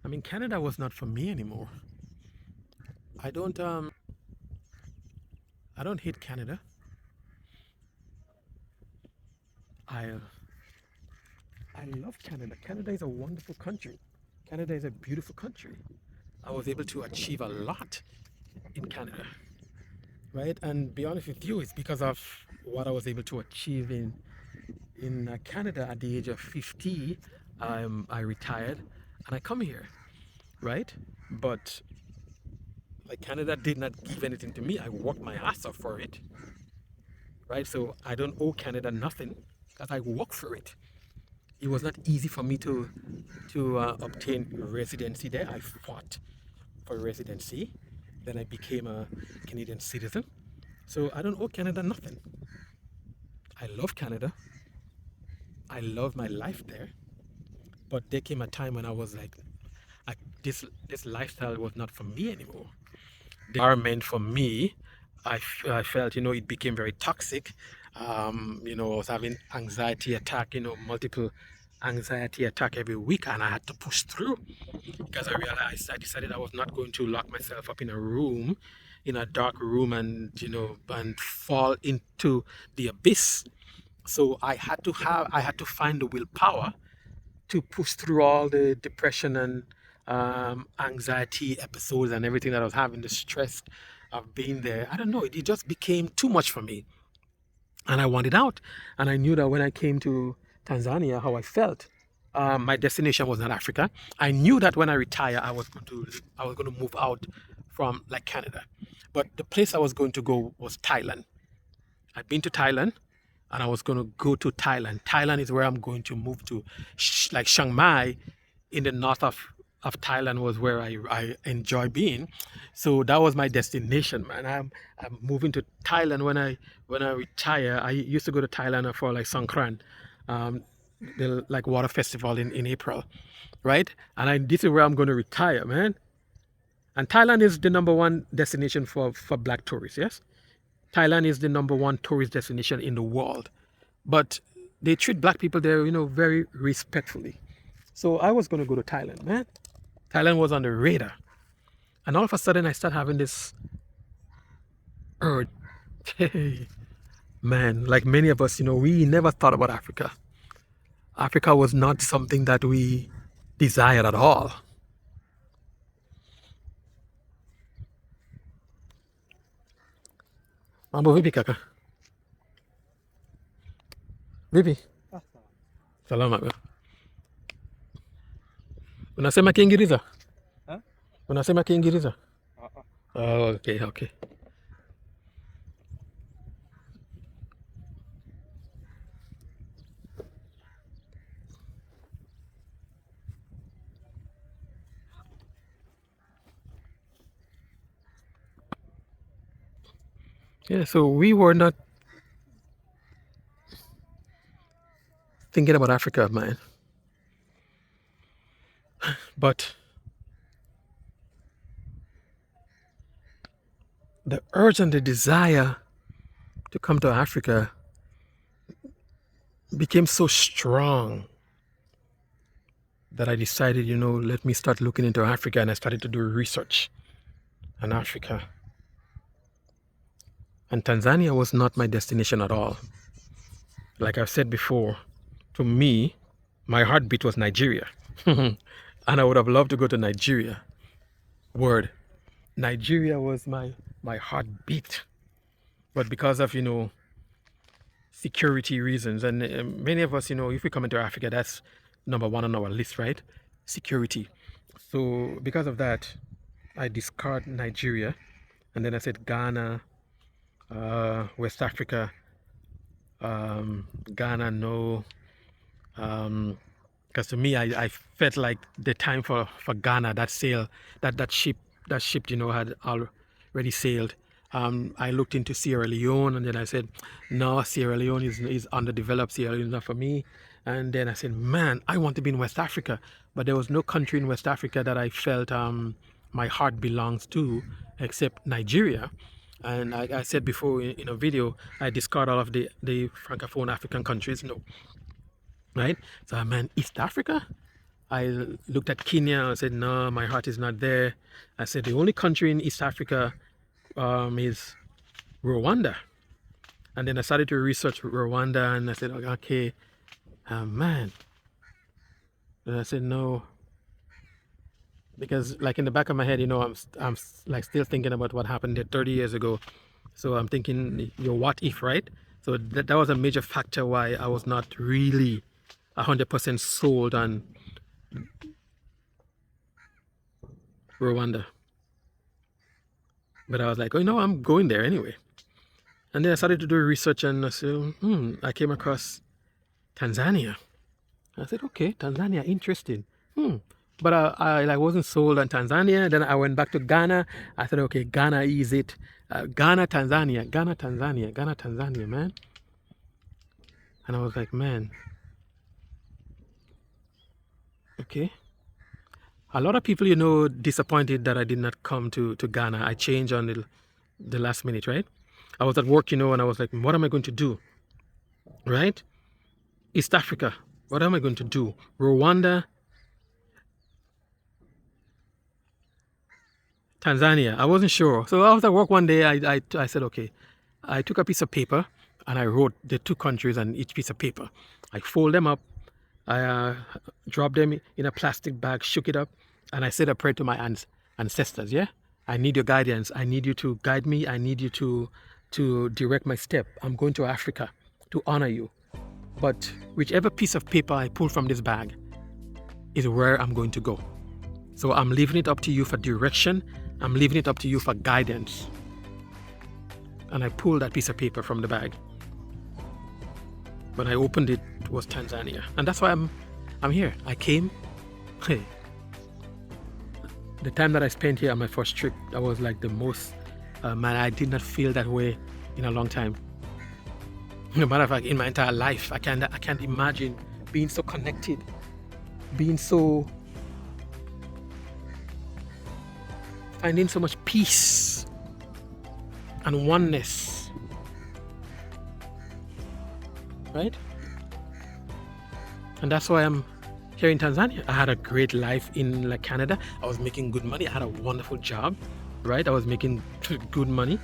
I mean, Canada was not for me anymore. I don't um I don't hate Canada. I uh, I love Canada. Canada is a wonderful country. Canada is a beautiful country. I was able to achieve a lot in Canada, right? And be honest with you, it's because of what I was able to achieve in Canada at the age of 50. I retired and I come here, right? But like Canada did not give anything to me. I worked my ass off for it, right? So I don't owe Canada nothing because I worked for it. It was not easy for me to obtain residency there. I fought for residency. Then I became a Canadian citizen. So I don't owe Canada nothing. I love Canada. I love my life there. But there came a time when I was like, I, this lifestyle was not for me anymore. The environment for me, I felt, it became very toxic. I was having anxiety attack, multiple anxiety attack every week, and I had to push through because I decided I was not going to lock myself up in a room, in a dark room, and fall into the abyss. So I had to find the willpower to push through all the depression and anxiety episodes and everything that I was having, the stress of being there. I don't know, it just became too much for me. And I wanted out. And I knew that when I came to Tanzania, how I felt. My destination was not Africa. I knew that when I retire, I was going to move out from like Canada. But the place I was going to go was Thailand. I'd been to Thailand and I was going to go to Thailand. Thailand is where I'm going to move to. Like Chiang Mai in the north of Thailand was where I enjoy being. So that was my destination, man. I'm moving to Thailand when I retire. I used to go to Thailand for like Songkran, the like water festival in April, right? And this is where I'm going to retire, man. And Thailand is the number one destination for black tourists, yes? Thailand is the number one tourist destination in the world. But they treat black people there, very respectfully. So I was going to go to Thailand, man. Thailand was on the radar. And all of a sudden I start having this urge. Hey, man, like many of us, we never thought about Africa. Africa was not something that we desired at all. Mambo vipi kaka? Vipi? Salama. Unasema Kiingereza? Huh? Unasema Kiingereza? Uh-uh. Oh, okay, okay. Yeah, so we were not thinking about Africa, man. But the urge and the desire to come to Africa became so strong that I decided, let me start looking into Africa, and I started to do research on Africa. And Tanzania was not my destination at all. Like I've said before, to me, my heartbeat was Nigeria. And I would have loved to go to Nigeria. Word. Nigeria was my heartbeat. But because of, security reasons, and many of us, if we come into Africa, that's number one on our list, right? Security. So because of that, I discard Nigeria. And then I said Ghana, West Africa, Ghana, no. Because to me, I felt like the time for Ghana, that sail, that ship, had already sailed. I looked into Sierra Leone, and then I said, no, Sierra Leone is underdeveloped. Sierra Leone is not for me. And then I said, man, I want to be in West Africa. But there was no country in West Africa that I felt my heart belongs to except Nigeria. And I said before in a video, I discard all of the Francophone African countries. No. Right? So, man, East Africa? I looked at Kenya. I said, no, my heart is not there. I said, the only country in East Africa is Rwanda. And then I started to research Rwanda, and I said, okay, man. And I said, no, because like in the back of my head, I'm like still thinking about what happened there 30 years ago. So I'm thinking, your what if, right? So that was a major factor why I was not really 100% sold on Rwanda. But I was like, I'm going there anyway. And then I started to do research, and I said, I came across Tanzania. I said, okay, Tanzania, interesting. But I like wasn't sold on Tanzania. Then I went back to Ghana. I said, okay, Ghana is it. Ghana, Tanzania, Ghana, Tanzania, Ghana, Tanzania, man. And I was like, man, okay. A lot of people, disappointed that I did not come to Ghana. I changed on the last minute, right? I was at work, and I was like, what am I going to do? Right? East Africa, what am I going to do? Rwanda, Tanzania. I wasn't sure. So I was at work one day. I said, okay. I took a piece of paper and I wrote the two countries on each piece of paper. I fold them up. I dropped them in a plastic bag, shook it up, and I said a prayer to my ancestors. Yeah, I need your guidance. I need you to guide me. I need you to direct my step. I'm going to Africa to honor you. But whichever piece of paper I pull from this bag is where I'm going to go. So I'm leaving it up to you for direction. I'm leaving it up to you for guidance. And I pulled that piece of paper from the bag. When I opened it, it was Tanzania. And that's why I'm here. I came. Hey. The time that I spent here on my first trip, that was like the most, man, I did not feel that way in a long time. No matter of fact, in my entire life, I can't imagine being so connected, being so, finding so much peace and oneness, right? And that's why I'm here in Tanzania. I had a great life in like Canada. I was making good money. I had a wonderful job, right? I was making good money.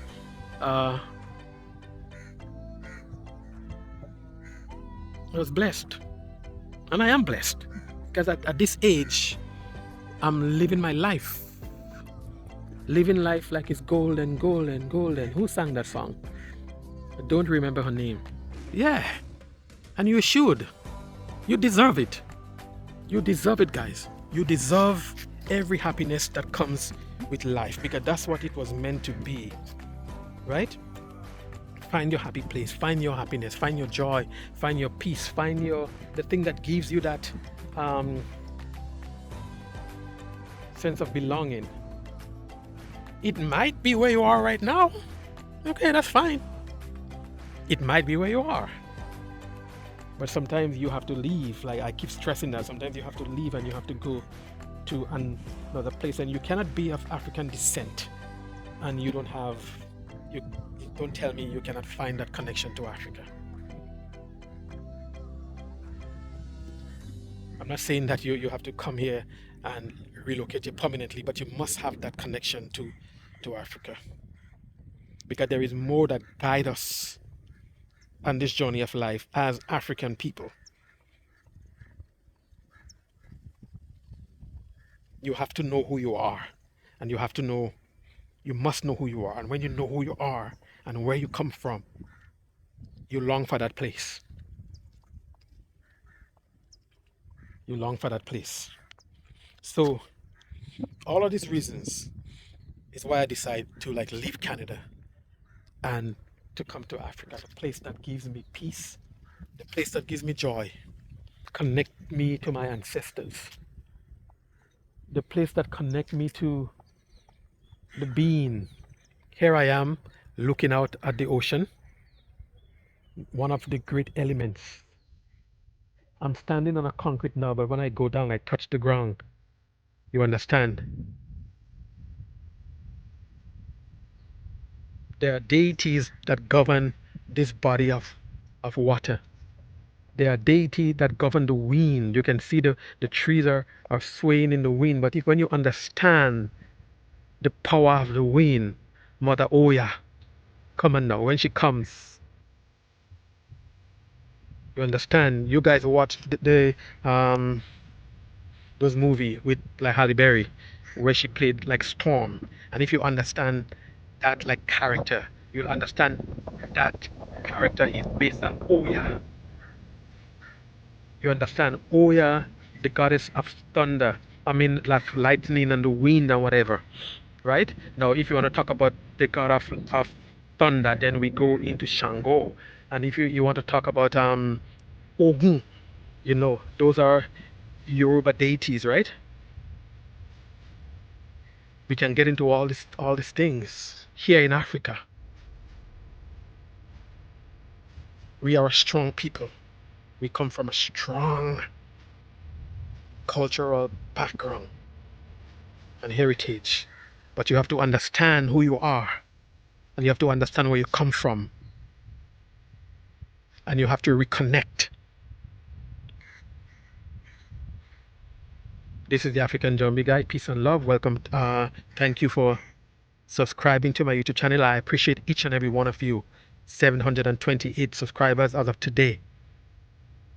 I was blessed, and I am blessed because at this age, I'm living my life. Living life like it's golden, golden, golden. Who sang that song? I don't remember her name. Yeah, and you should. You deserve it. You deserve it, guys. You deserve every happiness that comes with life because that's what it was meant to be, right? Find your happy place, find your happiness, find your joy, find your peace, find the thing that gives you that sense of belonging. It might be where you are right now. Okay, that's fine. It might be where you are. But sometimes you have to leave. Like I keep stressing that. Sometimes you have to leave and you have to go to another place. And you cannot be of African descent and you don't have, don't tell me you cannot find that connection to Africa. I'm not saying that you have to come here and relocate you permanently, but you must have that connection to Africa. Because there is more that guide us on this journey of life as African people. You have to know who you are, and you must know who you are. And when you know who you are and where you come from, you long for that place. You long for that place. So all of these reasons is why I decided to like leave Canada and to come to Africa, the place that gives me peace, the place that gives me joy, connect me to my ancestors, the place that connect me to the being. Here I am looking out at the ocean, one of the great elements. I'm standing on a concrete now, but when I go down, I touch the ground. You understand? There are deities that govern this body of water. They are deity that govern the wind. You can see the trees are swaying in the wind. But if when you understand the power of the wind, Mother Oya, come on now, when she comes, you understand. You guys watch the those movie with like Halle Berry, where she played like Storm. And if you understand that like character, you'll understand that character is based on Oya. You understand? Oya, the goddess of thunder. I mean, like lightning and the wind and whatever, right? Now, if you want to talk about the god of thunder, then we go into Shango. And if you want to talk about Ogun, those are Yoruba deities, right? We can get into all these things. Here in Africa, we are a strong people. We come from a strong cultural background and heritage. But you have to understand who you are, and you have to understand where you come from, and you have to reconnect. This is the African Zombie Guy. Peace and love. Welcome. Thank you for subscribing to my YouTube channel. I appreciate each and every one of you. 728 subscribers as of today.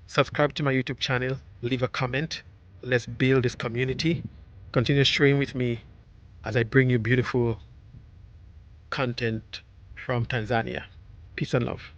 Subscribe to my YouTube channel. Leave a comment. Let's build this community. Continue sharing with me as I bring you beautiful content from Tanzania. Peace and love.